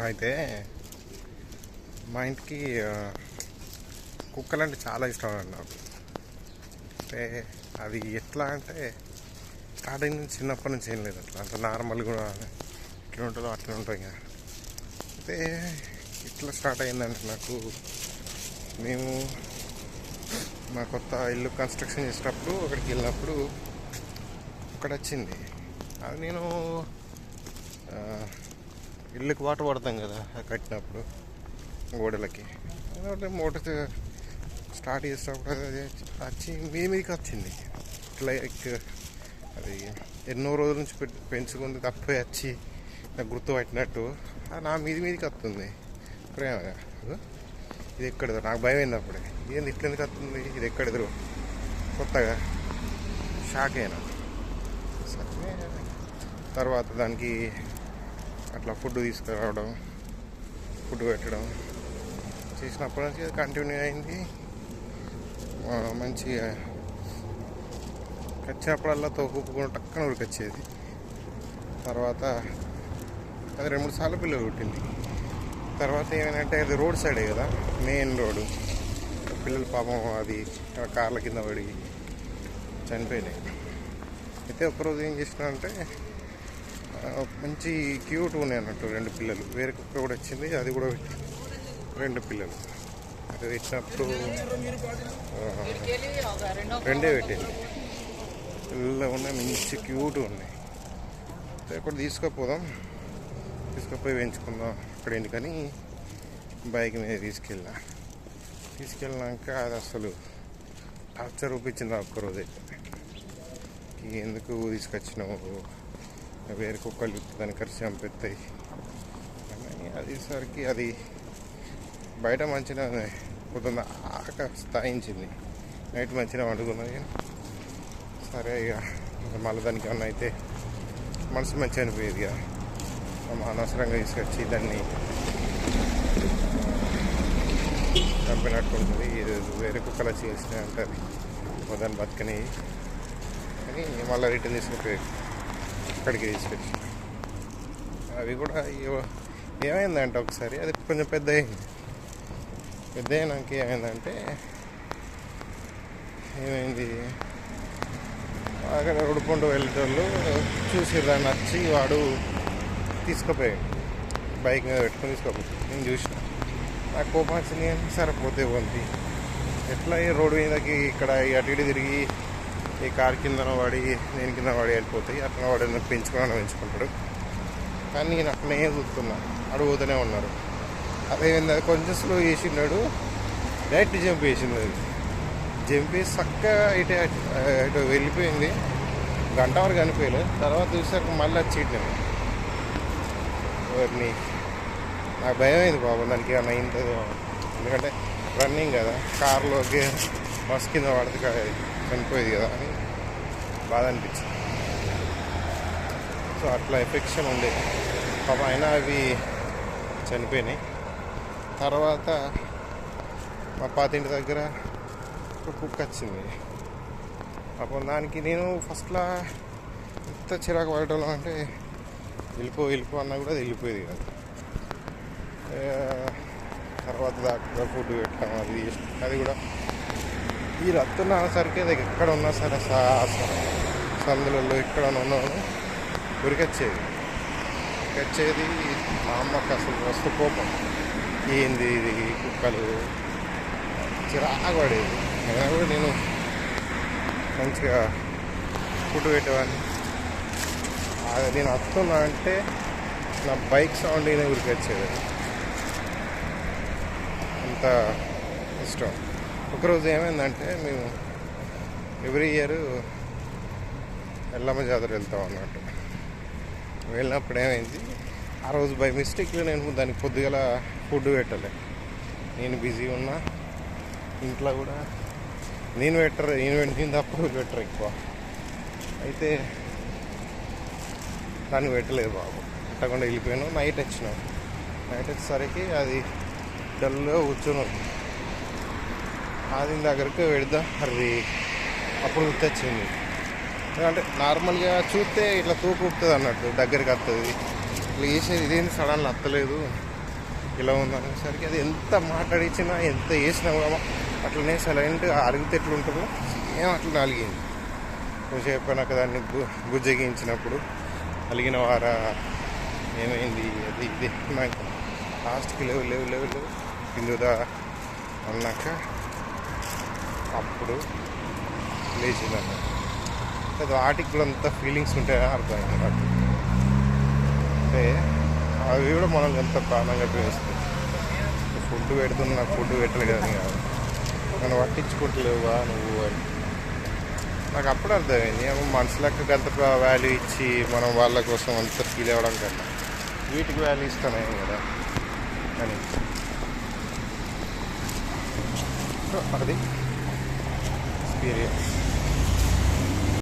అయితే మా ఇంటికి కుక్కలంటే చాలా ఇష్టం అండి నాకు. అంటే అది ఎట్లా అంటే స్టార్టింగ్ నుంచి చిన్నప్పటి నుంచి ఏం లేదు, అట్లా అంత నార్మల్ కూడా ఎట్లా ఉంటుందో అట్లా ఉంటాయి కదా. అయితే ఇట్లా స్టార్ట్ అయిందంటే నాకు, మేము మా కొత్త ఇల్లు కన్స్ట్రక్షన్ చేసేటప్పుడు అక్కడికి వెళ్ళినప్పుడు అక్కడ వచ్చింది. అది నేను ఇల్లుకి వాటర్ పడతాం కదా కట్టినప్పుడు గోడలకి, మోటార్ స్టార్ట్ చేసేటప్పుడు అది వచ్చి మీదికి వచ్చింది. లైక్ అది ఎన్నో రోజుల నుంచి పెంచుకుంది తప్పే వచ్చి నాకు గుర్తుపట్టినట్టు నా మీదికి వస్తుంది ప్రేమగా. ఇది ఎక్కడిదో నాకు భయం అయింది అప్పుడే, ఏంది ఇట్లా ఎందుకు వస్తుంది, ఇది ఎక్కడిదో కొత్తగా షాక్ అయినా. సరే తర్వాత దానికి అట్లా ఫుడ్ తీసుకురావడం, ఫుడ్ పెట్టడం చేసినప్పటి నుంచి అది కంటిన్యూ అయింది. మంచిగా వచ్చినప్పుడల్లా తోకుకుండా టక్కన ఉరికొచ్చేది. తర్వాత అది 2-3 సార్లు పిల్లలు పుట్టింది. తర్వాత ఏమైందంటే అది రోడ్ సైడే కదా, మెయిన్ రోడ్డు, పిల్లలు పాపం అది కార్ల కింద పడి చనిపోయినాయి. అయితే ఒక్కరోజు ఏం చేసినా అంటే మంచి క్యూట్ ఉన్నాయి అన్నట్టు 2 పిల్లలు. వేరే కుక్క కూడా వచ్చింది, అది కూడా 2 పిల్లలు. అది పెట్టినప్పుడు 2 పెట్టింది. పిల్లలు ఉన్నాయి, మంచి క్యూట్ ఉన్నాయి. అక్కడ తీసుకుపోయి పెంచుకుందాం అక్కడ ఎందుకని బైక్ మీద తీసుకెళ్ళినాక అది అసలు టార్చర్ చూపించింది ఒక్కరోజు. అయితే ఎందుకు తీసుకొచ్చినావు, వేరే కుక్కలు దాన్ని ఖర్చు చంపెత్తాయి అని అదిసరికి అది బయట మంచిగా పొద్దున్న స్థాయించింది, నైట్ మంచిగా వండుకున్నది. సరే ఇక మళ్ళీ దానికి ఏమన్నా అయితే మనసు మంచిగా అనిపోయేది ఇక, అనవసరంగా తీసుకొచ్చి దాన్ని చంపినట్టు ఉంటుంది. వేరే కుక్కలు వచ్చి చేసినాయి అంటే అది దాన్ని బతకని అని మళ్ళీ రిటర్న్ తీసుకుపోయి అక్కడికి తీసుకొచ్చి అవి కూడా ఏమైందంటే ఒకసారి అది కొంచెం పెద్ద అయినాక ఏమైందంటే అక్కడ ఉడుపుంటూ వెళ్ళేటోళ్ళు చూసి దాన్ని వచ్చి వాడు తీసుకుపోయాడు, బైక్ మీద పెట్టుకొని తీసుకుపోయాడు. నేను చూసిన నాకు కోపం వచ్చింది కానీ సరిపోతే ఉంది ఎట్లా ఈ రోడ్డు మీదకి ఇక్కడ అటు ఇటు తిరిగి ఈ కారు కిందన వాడి నేను కింద వాడి వెళ్ళిపోతాయి. అట్లా వాడు పెంచుకుంటాడు. కానీ నేను అట్లనే చూస్తున్నా, అడుగుతూనే ఉన్నారు. అదేంది కొంచెం స్లో చేసినాడు, డైరెక్ట్ జంప్ వేసింది. అది జంప్ వేసి చక్కగా ఇటు వెళ్ళిపోయింది. గంట వరకు అనిపోయలేదు. తర్వాత చూసాక మళ్ళీ వచ్చి ఇట్లా ఎవరిని నాకు భయం అయింది బాబు, దానికి ఏమన్నా అయిందో. ఎందుకంటే రన్నింగ్ కదా, కారులోకి బస్ కింద పడితే చనిపోయేది కదా అని బాధ అనిపించింది. సో అట్లా ఎఫెక్షన్ ఉండే పాప, అయినా అవి చనిపోయినాయి. తర్వాత మా పాతింటి దగ్గర ఒక కుక్క వచ్చింది పాపం. దానికి నేను ఫస్ట్లో ఎంత చిరాకు పడటం అంటే వెళ్ళిపో అన్నా కూడా అది వెళ్ళిపోయేది కాదు. తర్వాత దాకా ఫుడ్ పెట్టాం, అది కూడా ఈ రత్తున్న సరికి అది ఎక్కడ ఉన్నా సరే సందులలో ఎక్కడ ఉన్నాను ఉరికొచ్చేది. మా అమ్మకి అసలు వస్తు కోపం, ఏంది ఇది కుక్కలు చిరాకు పడేది. అయినా కూడా నేను మంచిగా ఫుడ్ పెట్టేవాడిని. నేను వస్తున్నా అంటే నా బైక్ సౌండ్ అయినా ఉరికొచ్చేది, అంత ఇష్టం. ఒకరోజు ఏమైందంటే మేము ఎవ్రీ ఇయర్ ఎల్లమ్మ జాతర వెళ్తాం అన్నట్టు. వెళ్ళినప్పుడు ఏమైంది, ఆ రోజు బై మిస్టేక్లో నేను దానికి పొద్దుగల ఫుడ్ పెట్టలే. నేను బిజీ ఉన్నా, ఇంట్లో కూడా నేను తప్ప పెట్టరు ఎక్కువ. అయితే దాన్ని పెట్టలేదు బాబు, పెట్టకుండా వెళ్ళిపోయాను. నైట్ వచ్చేసరికి అది డల్గా కూర్చొని అది దగ్గరికి పెడదాం అది అప్పుడు గుర్తొచ్చింది. అంటే నార్మల్గా చూస్తే ఇట్లా తూపు ఊపుతుంది అన్నట్టు, దగ్గరికి వస్తుంది, లేచేది ఇదేంటి సడన్గా అత్తలేదు ఇలా ఉందనేసరికి అది ఎంత మాట్లాడించినా ఎంత వేసినా కూడా అట్లనే సైలెంట్గా అలిగితే ఎట్లుంటుందో ఏం అట్లా అలిగింది. కొంచెం అయిపోయినాక దాన్ని బుజ్జగించినప్పుడు అలిగిన వారా ఏమైంది అది ఇది నాకు లాస్ట్కి లేవు కిందుదా అన్నాక అప్పుడు లేచిందన్న. అది వాటికి కూడా అంత ఫీలింగ్స్ ఉంటాయని అర్థమైంది నాకు. అంటే అవి కూడా మనల్ని ఎంత ప్రాణంగా వేస్తుంది. ఫుడ్ పెడుతున్నా ఫుడ్ పెట్టాలి కదా కాదు, నన్ను పట్టించుకుంటలేవా నువ్వు అని నాకు అప్పుడు అర్థమైంది. మనుషులకు అంత వాల్యూ ఇచ్చి మనం వాళ్ళ కోసం అంత ఫీల్ అవ్వడం కన్నా వీటికి వాల్యూ ఇస్తానే కదా అని. సో అది ఎక్స్పీరియన్స్.